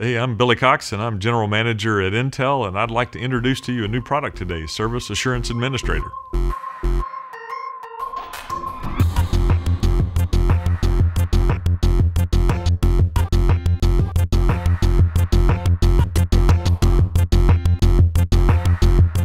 Hey, I'm Billy Cox, and I'm General Manager at Intel, and I'd like to introduce to you a new product today, Service Assurance Administrator.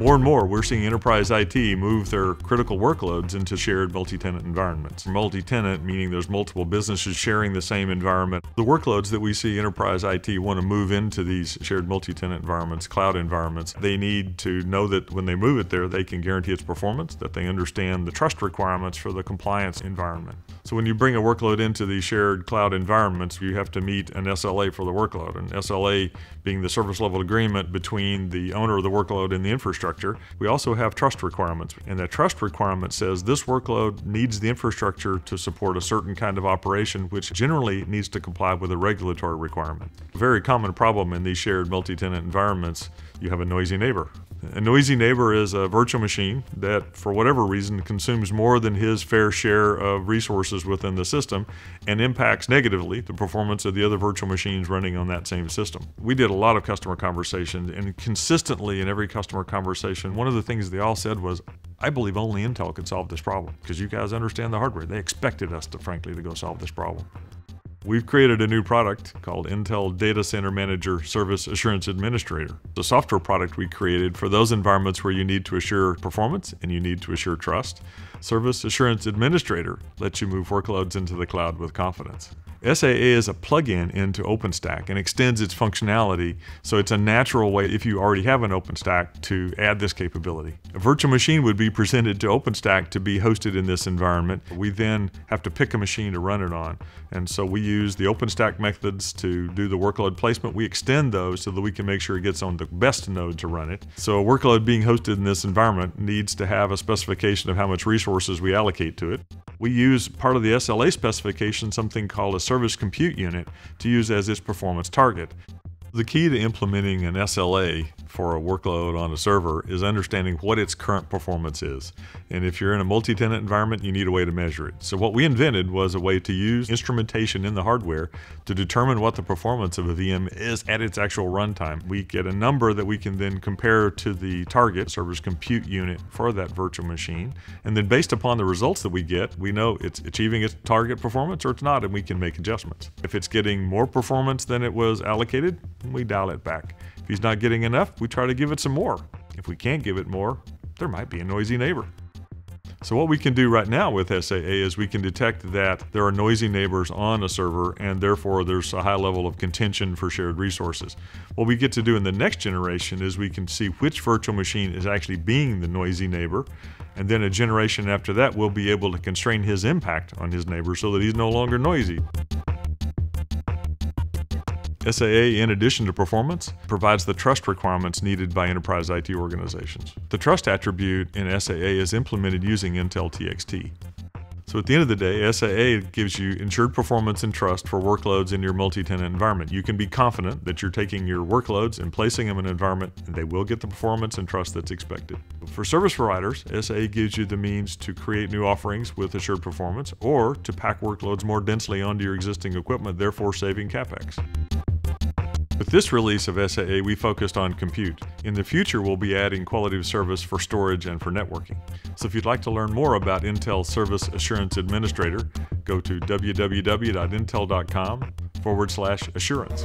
More and more, we're seeing enterprise IT move their critical workloads into shared multi-tenant environments. Multi-tenant meaning there's multiple businesses sharing the same environment. The workloads that we see enterprise IT want to move into these shared multi-tenant environments, cloud environments, they need to know that when they move it there, they can guarantee its performance, that they understand the trust requirements for the compliance environment. So when you bring a workload into these shared cloud environments, you have to meet an SLA for the workload. An SLA being the service level agreement between the owner of the workload and the infrastructure. We also have trust requirements, and that trust requirement says this workload needs the infrastructure to support a certain kind of operation, which generally needs to comply with a regulatory requirement. A very common problem in these shared multi-tenant environments, you have a noisy neighbor. A noisy neighbor is a virtual machine that, for whatever reason, consumes more than his fair share of resources within the system and impacts negatively the performance of the other virtual machines running on that same system. We did a lot of customer conversations, and consistently in every customer conversation, one of the things they all said was, I believe only Intel could solve this problem because you guys understand the hardware. They expected us to, frankly, to go solve this problem. We've created a new product called Intel Data Center Manager Service Assurance Administrator. It's a software product we created for those environments where you need to assure performance and you need to assure trust. Service Assurance Administrator lets you move workloads into the cloud with confidence. SAA is a plugin into OpenStack and extends its functionality, so it's a natural way, if you already have an OpenStack, to add this capability. A virtual machine would be presented to OpenStack to be hosted in this environment. We then have to pick a machine to run it on, and so we use the OpenStack methods to do the workload placement. We extend those so that we can make sure it gets on the best node to run it. So a workload being hosted in this environment needs to have a specification of how much resources we allocate to it. We use part of the SLA specification, something called a service compute unit, to use as its performance target. The key to implementing an SLA for a workload on a server is understanding what its current performance is. And if you're in a multi-tenant environment, you need a way to measure it. So what we invented was a way to use instrumentation in the hardware to determine what the performance of a VM is at its actual runtime. We get a number that we can then compare to the target service compute unit for that virtual machine. And then based upon the results that we get, we know it's achieving its target performance or it's not, and we can make adjustments. If it's getting more performance than it was allocated, we dial it back. If he's not getting enough, we try to give it some more. If we can't give it more, there might be a noisy neighbor. So what we can do right now with SAA is we can detect that there are noisy neighbors on a server, and therefore there's a high level of contention for shared resources. What we get to do in the next generation is we can see which virtual machine is actually being the noisy neighbor, and then a generation after that we'll be able to constrain his impact on his neighbor so that he's no longer noisy. SAA, in addition to performance, provides the trust requirements needed by enterprise IT organizations. The trust attribute in SAA is implemented using Intel TXT. So at the end of the day, SAA gives you ensured performance and trust for workloads in your multi-tenant environment. You can be confident that you're taking your workloads and placing them in an environment, and they will get the performance and trust that's expected. For service providers, SAA gives you the means to create new offerings with assured performance or to pack workloads more densely onto your existing equipment, therefore saving CapEx. With this release of SAA, we focused on compute. In the future, we'll be adding quality of service for storage and for networking. So if you'd like to learn more about Intel Service Assurance Administrator, go to www.intel.com/assurance.